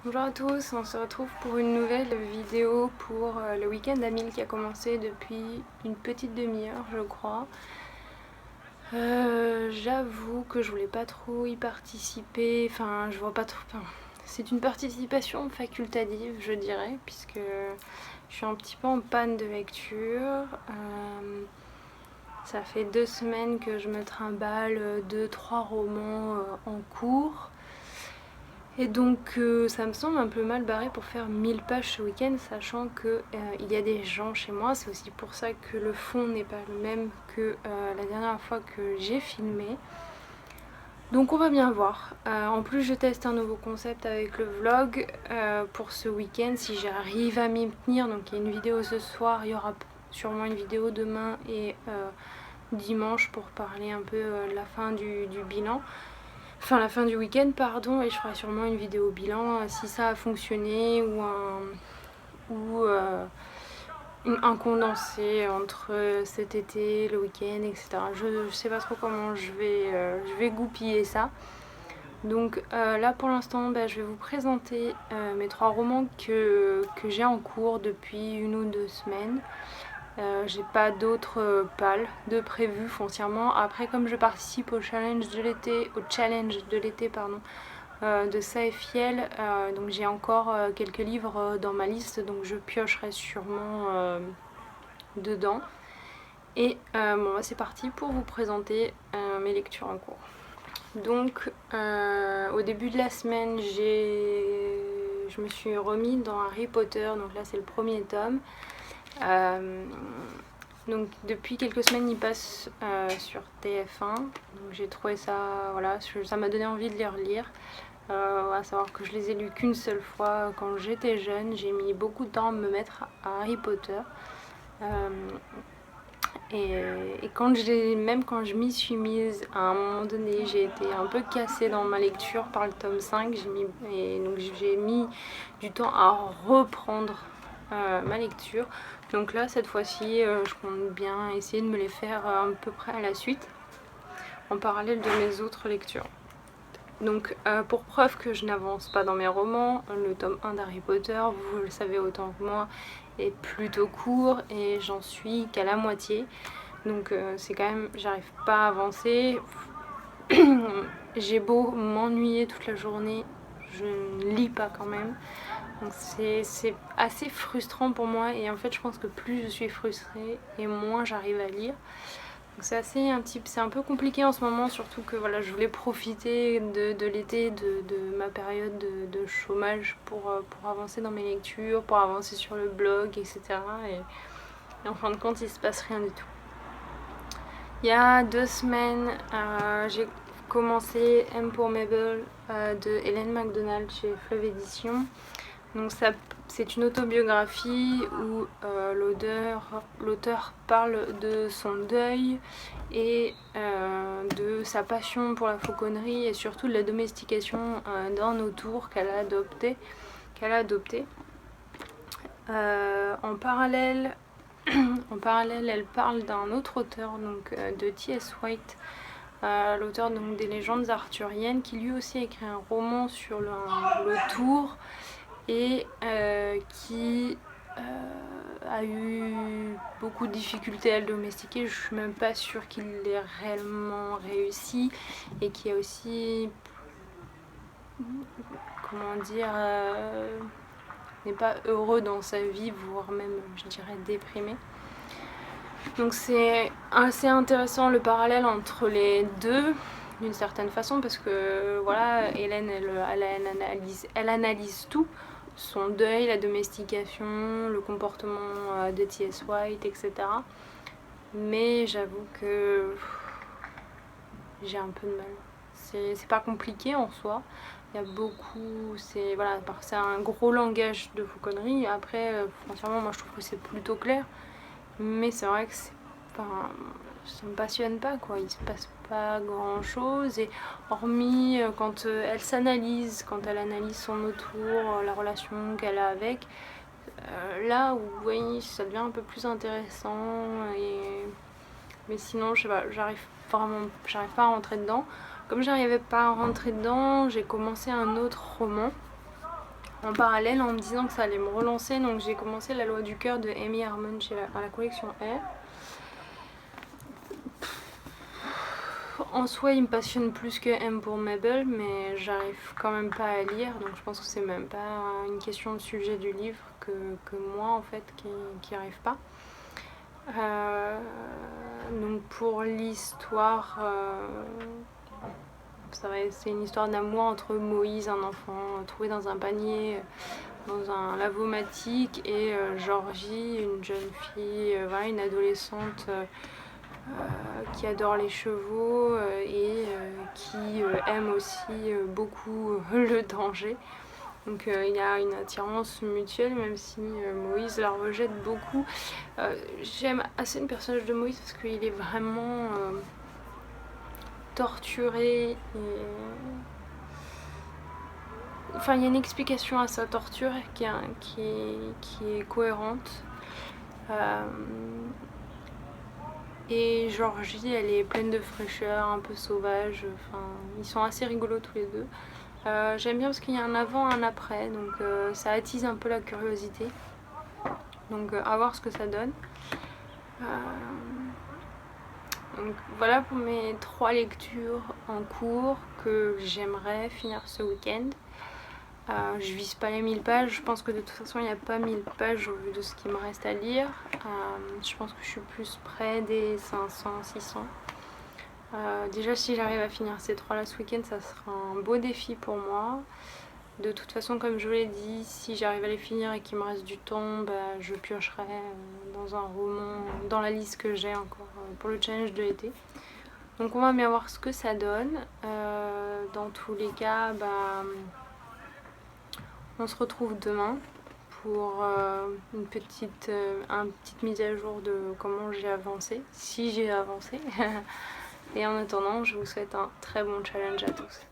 Bonjour à tous, on se retrouve pour une nouvelle vidéo pour le week-end à 1000 qui a commencé depuis une petite demi-heure je crois. J'avoue que je voulais pas trop y participer, enfin je vois pas trop... Enfin, c'est une participation facultative je dirais, puisque je suis un petit peu en panne de lecture. Ça fait 2 semaines que je me trimballe 2-3 romans en cours. Et donc ça me semble un peu mal barré pour faire 1000 pages ce week-end, sachant qu'il y a des gens chez moi. C'est aussi pour ça que le fond n'est pas le même que la dernière fois que j'ai filmé. Donc on va bien voir. En plus je teste un nouveau concept avec le vlog pour ce week-end, si j'arrive à m'y tenir. Donc il y a une vidéo ce soir, il y aura sûrement une vidéo demain et dimanche pour parler un peu de la fin du bilan. Enfin la fin du week-end pardon, et je ferai sûrement une vidéo bilan si ça a fonctionné ou un condensé entre cet été, le week-end, etc. Je sais pas trop comment je vais goupiller ça. Donc là pour l'instant je vais vous présenter mes 3 romans que j'ai en cours depuis 1 ou 2 semaines. J'ai pas d'autres pales de prévues foncièrement. Après comme je participe au challenge de l'été de Saefiel, donc j'ai encore quelques livres dans ma liste, donc je piocherai sûrement dedans. Et bon c'est parti pour vous présenter mes lectures en cours. Donc au début de la semaine je me suis remis dans Harry Potter, donc là c'est le premier tome. Donc depuis quelques semaines il passe sur TF1, donc j'ai trouvé ça, voilà, ça m'a donné envie de les relire. À savoir que je les ai lus qu'une seule fois quand j'étais jeune, j'ai mis beaucoup de temps à me mettre à Harry Potter. Et même quand je m'y suis mise, à un moment donné, j'ai été un peu cassée dans ma lecture par le tome 5. Donc j'ai mis du temps à reprendre ma lecture. Donc là, cette fois-ci, je compte bien essayer de me les faire à peu près à la suite, en parallèle de mes autres lectures. Donc pour preuve que je n'avance pas dans mes romans, le tome 1 d'Harry Potter, vous le savez autant que moi, est plutôt court et j'en suis qu'à la moitié. Donc c'est quand même, j'arrive pas à avancer. J'ai beau m'ennuyer toute la journée, je ne lis pas quand même. Donc c'est assez frustrant pour moi, et en fait je pense que plus je suis frustrée et moins j'arrive à lire. C'est un peu compliqué en ce moment, surtout que voilà, je voulais profiter de l'été, de ma période de chômage pour avancer dans mes lectures, pour avancer sur le blog, etc. Et en fin de compte, il se passe rien du tout. Il y a 2 semaines, j'ai commencé M pour Mabel de Hélène MacDonald chez Fleuve Édition. Donc c'est une autobiographie où l'auteur parle de son deuil et de sa passion pour la fauconnerie, et surtout de la domestication d'un autour qu'elle a adopté. En parallèle, elle parle d'un autre auteur, donc de T.S. White, l'auteur des légendes arthuriennes, qui lui aussi a écrit un roman sur le tour, et qui a eu beaucoup de difficultés à le domestiquer. Je suis même pas sûre qu'il l'ait réellement réussi, et qui a aussi, comment dire, n'est pas heureux dans sa vie, voire même je dirais déprimé. Donc c'est assez intéressant le parallèle entre les deux d'une certaine façon, parce que voilà, Hélène elle analyse tout, son deuil, la domestication, le comportement de T.S. White, etc. Mais j'avoue que j'ai un peu de mal. C'est pas compliqué en soi, il y a beaucoup, c'est voilà, c'est un gros langage de fauconnerie. Après, franchement, moi je trouve que c'est plutôt clair, mais c'est vrai que enfin, ça me passionne pas, quoi. Il se passe pas grand chose, et hormis quand quand elle analyse son autour, la relation qu'elle a avec, là où oui, ça devient un peu plus intéressant. Mais sinon, je sais pas, j'arrive pas à rentrer dedans. Comme j'arrivais pas à rentrer dedans, j'ai commencé un autre roman en parallèle en me disant que ça allait me relancer. Donc j'ai commencé La Loi du cœur de Amy Harmon à la collection R. En soi, il me passionne plus que M pour Mabel, mais j'arrive quand même pas à lire, donc je pense que c'est même pas une question de sujet du livre que moi en fait qui arrive pas. Donc pour l'histoire, c'est une histoire d'amour entre Moïse, un enfant trouvé dans un panier dans un lavomatique, et Georgie, une jeune fille, voilà, une adolescente qui adore les chevaux et qui aime aussi beaucoup le danger. Donc il y a une attirance mutuelle, même si Moïse la rejette beaucoup. J'aime assez le personnage de Moïse parce qu'il est vraiment torturé. Enfin, il y a une explication à sa torture qui est cohérente. Et Georgie, elle est pleine de fraîcheur, un peu sauvage. Enfin, ils sont assez rigolos tous les deux. J'aime bien parce qu'il y a un avant, un après, donc ça attise un peu la curiosité. Donc à voir ce que ça donne. Donc voilà pour mes 3 lectures en cours que j'aimerais finir ce week-end. Je vise pas les 1000 pages, je pense que de toute façon il n'y a pas 1000 pages au vu de ce qui me reste à lire. Je pense que je suis plus près des 500, 600. Déjà si j'arrive à finir ces 3 là ce week-end, ça sera un beau défi pour moi. De toute façon, comme je vous l'ai dit, si j'arrive à les finir et qu'il me reste du temps, je piocherai dans un roman, dans la liste que j'ai encore pour le challenge de l'été. Donc on va bien voir ce que ça donne. Dans tous les cas, on se retrouve demain pour une petite mise à jour de comment j'ai avancé, si j'ai avancé. Et en attendant, je vous souhaite un très bon challenge à tous.